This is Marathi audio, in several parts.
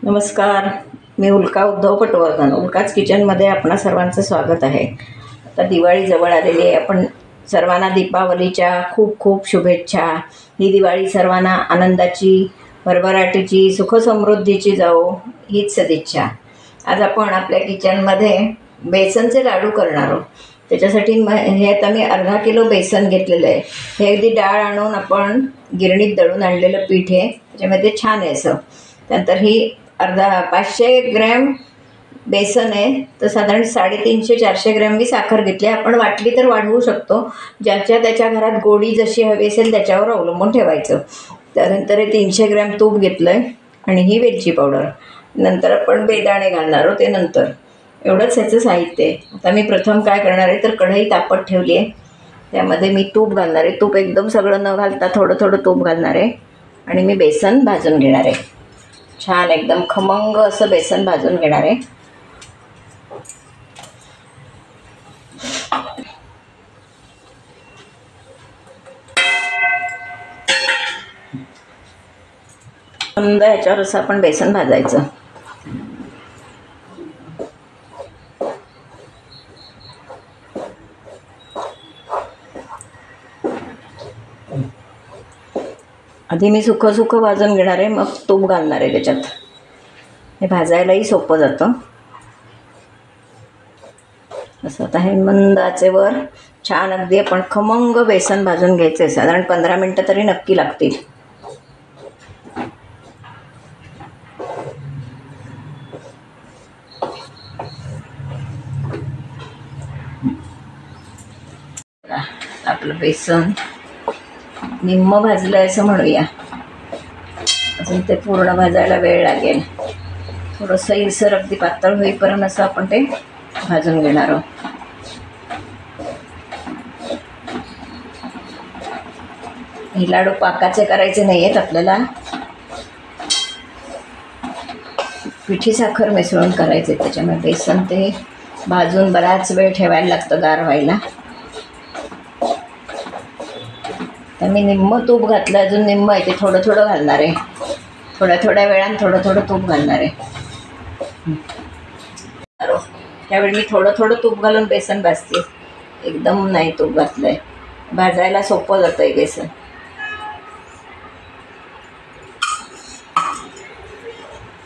नमस्कार, मी उल्का उद्धव पटवर्धन. उल्काच किचनमध्ये आपणा सर्वांचं स्वागत आहे. आता दिवाळी जवळ आलेली आहे. आपण सर्वांना दीपावलीच्या खूप खूप शुभेच्छा. ही दिवाळी सर्वांना आनंदाची, भरभराटीची, सुखसमृद्धीची जाओ हीच सदिच्छा. आज आपण आपल्या किचनमध्ये बेसनचे लाडू करणार आहोत. त्याच्यासाठी हे आता मी अर्धा किलो बेसन घेतलेलं आहे. हे अगदी डाळ आणून आपण गिरणीत दळून आणलेलं पीठ आहे. त्याच्यामध्ये छान आहे असं. त्यानंतर ही 500 ग्रॅम बेसन आहे. तर साधारण 350-400 ग्रॅम मी साखर घेतली. आपण वाटली तर वाढवू शकतो. ज्याच्या त्याच्या घरात गोडी जशी हवी असेल त्याच्यावर अवलंबून ठेवायचं. त्यानंतर हे 300 ग्रॅम तूप घेतलं आहे आणि ही वेलची पावडर. नंतर आपण बेदाणे घालणार आहोत ते नंतर. एवढंच ह्याचं साहित्य आहे. आता मी प्रथम काय करणार आहे तर कढई तापत ठेवली आहे. त्यामध्ये मी तूप घालणार आहे. तूप एकदम सगळं न घालता थोडं थोडं तूप घालणार आहे आणि मी बेसन भाजून घेणार आहे. छान एकदम खमंग असं बेसन भाजून घेणार आहे. मंद ह्याच्यावर असं आपण बेसन भाजायचं. आधी मी सुकं भाजून घेणार आहे, मग तूप घालणार आहे त्याच्यात. हे भाजायलाही सोपं जातं. असं आता हे मंद आचेवर छान अगदी आपण खमंग बेसन भाजून घ्यायचं आहे. साधारण 15 मिनटं तरी नक्की लागतील. आपलं बेसन निम्म भाजलं आहे असं म्हणूया. अजून ते पूर्ण भाजायला वेळ लागेल. थोडं सैलसर अगदी पातळ होईपर्यंत असं आपण ते भाजून घेणार आहोत. हे लाडू पाकाचे करायचे नाही आहेत. आपल्याला पिठी साखर मिसळून करायचे. त्याच्यामुळे बेसन ते भाजून बराच वेळ ठेवायला लागतं गार व्हायला. तर मी निम्म तूप घातलं, अजून निम्म आहे ते थोडं थोडं घालणार आहे. थोड्या वेळानं थोडं थोडं तूप घालणार आहे. त्यावेळी मी थोडं थोडं तूप घालून बेसन भाजते. एकदम नाही तूप घातलं आहे. भाजायला सोपं जातं आहे बेसन.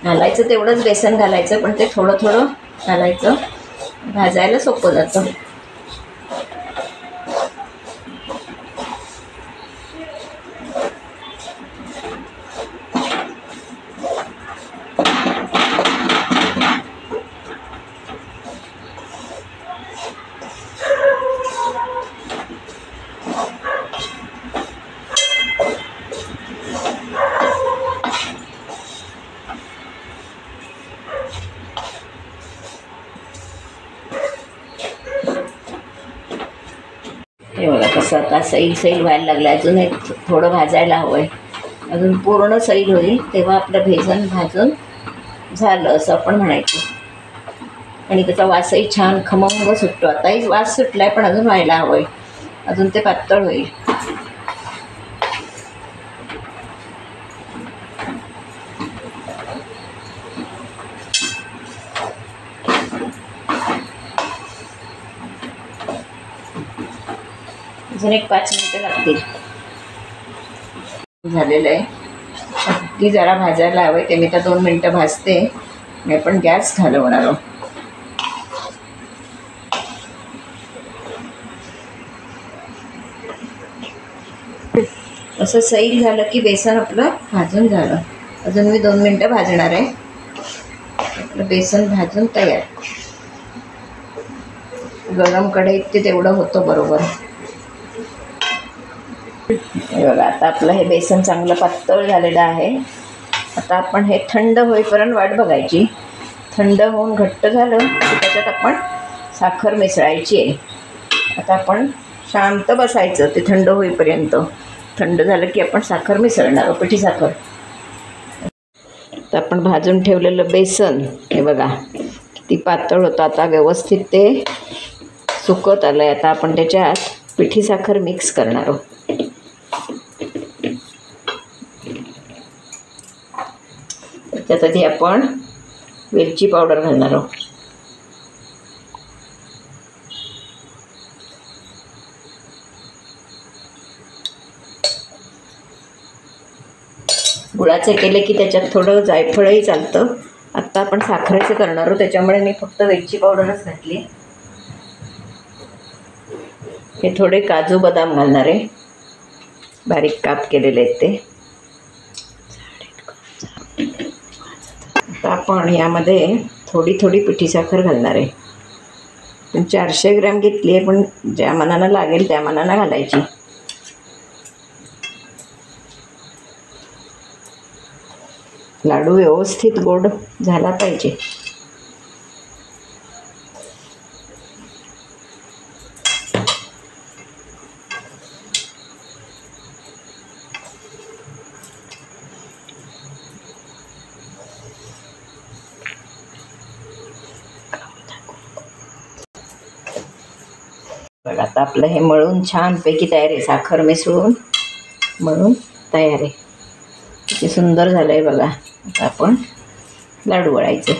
घालायचं तेवढंच बेसन घालायचं, पण ते थोडं थोडं घालायचं. भाजायला सोपं जातं. हे बघा कसं आता सैल व्हायला लागलं. अजून एक थोडं भाजायला हवं आहे. अजून पूर्ण सैल होईल तेव्हा आपलं बेसन भाजून झालं असं आपण म्हणायचं. आणि त्याचा वासही छान खमंग सुटतो. आताही वास सुटला आहे, पण अजून व्हायला हवं आहे. अजून ते पातळ होईल. अजून एक 5 मिनटं लागतील. झालेलं आहे. अगदी जरा भाजायला हवं आहे. ते मी 2 मिनटं भाजते आणि आपण गॅस घालवणार आहोत. असं सैल झालं की बेसन आपलं भाजून झालं. अजून मी 2 मिनटं भाजणार आहे. आपलं बेसन भाजून तयार. गरम कढईत ते तेवढं होतं बरोबर. बघा आता आपलं हे बेसन चांगलं पातळ झालेलं आहे. आता आपण हे थंड होईपर्यंत वाट बघायची. थंड होऊन घट्ट झालं की त्याच्यात आपण साखर मिसळायची आहे. आता आपण शांत बसायचं ते थंड होईपर्यंत. थंड झालं की आपण साखर मिसळणार, पिठी साखर. तर आपण भाजून ठेवलेलं बेसन हे बघा किती पातळ होतं. आता व्यवस्थित ते सुकत आलं आहे. आता आपण त्याच्यात पिठी साखर मिक्स करणार आहोत. त्याच्यात आधी आपण वेलची पावडर घालणार आहोत. गुळाचे केले की त्याच्यात थोडं जायफळही चालतं. आत्ता आपण साखरेचे करणार आहोत, त्याच्यामुळे मी फक्त वेलची पावडरच घातली. हे थोडे काजू बदाम घालणार आहे, बारीक काप केलेले आहेत ते. आता आपण यामध्ये थोडी थोडी पिठी साखर घालणार आहे. 400 ग्रॅम घेतली आहे, पण ज्या मनानं लागेल त्या मनानं घालायची. लाडू व्यवस्थित गोड झाला पाहिजे. बघा आता आपलं हे मळून छानपैकी तयार आहे. साखर मिसळून मळून तयार आहे. किती सुंदर झालं आहे बघा. आता आपण लाडू वळायचे.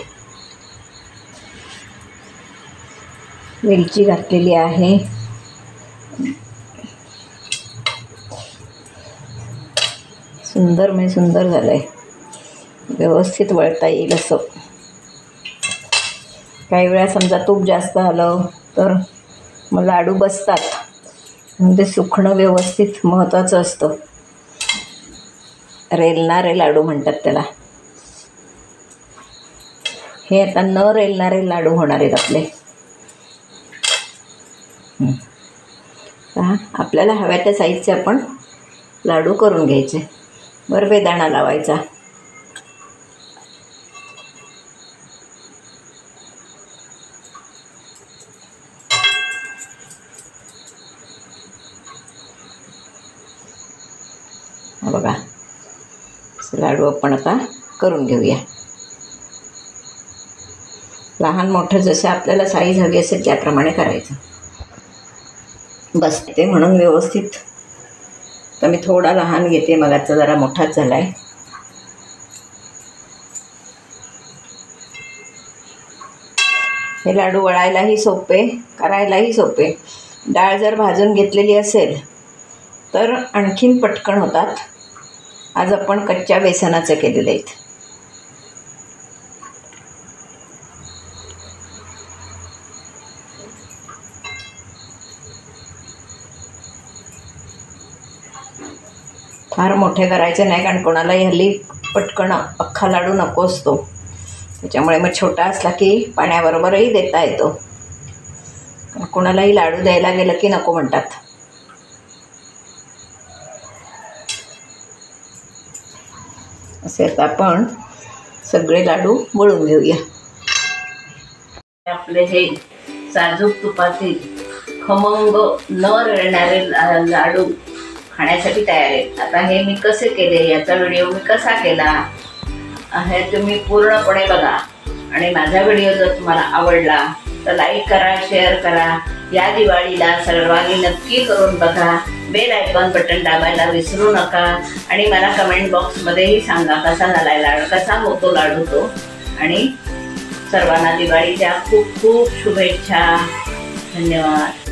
वेलची घातलेली आहे. सुंदर म्हणजे सुंदर झालं आहे. व्यवस्थित वळता येईल असं. काही वेळा समजा तूप जास्त आलं तर मग लाडू बसतात. म्हणजे सुकणं व्यवस्थित महत्त्वाचं असतं. रेलणारे लाडू म्हणतात त्याला. हे आता न रेलणारे लाडू होणार आहेत आपले. आपल्याला हव्या त्या साईजचे आपण लाडू करून घ्यायचे. बरं बेदाणा लावायचा. बघा लाडू आपण आता करून घेऊया. लहान मोठं जसं आपल्याला साईज हवी असेल त्याप्रमाणे करायचं. बसते म्हणून व्यवस्थित. तर मी थोडा लहान घेते, मगाचा जरा मोठाच झाला आहे. हे लाडू वळायलाही सोपे, करायलाही सोपे. डाळ जर भाजून घेतलेली असेल तर आणखीन पटकन होतात. आज आपण कच्च्या बेसनाचे केलेले आहेत. फार मोठे करायचे नाही, कारण कोणालाही हल्ली पटकन अख्खा लाडू नको असतो. त्याच्यामुळे मग छोटा असला की पाण्याबरोबरही देता येतो. कोणालाही लाडू द्यायला गेलं की नको म्हणतात. असे आता आपण सगळे लाडू वळून घेऊया. आपले हे साजूक तुपातील खमंग न रळणारे लाडू खाण्यासाठी तयार आहेत. आता हे मी कसे केले, याचा व्हिडिओ मी कसा केला हे तुम्ही पूर्णपणे बघा. आणि माझा व्हिडिओ जर तुम्हाला आवडला तर लाईक करा, शेअर करा. या दिवाळीला सर्वांनी नक्की करून बघा. बेल आयकॉन बटन दाबायला विसरू नका. आणि मला कमेंट बॉक्समध्येही सांगा कसा झाला लाडू, कसा होतो लाडू तो. आणि सर्वांना दिवाळीच्या खूप खूप शुभेच्छा. धन्यवाद.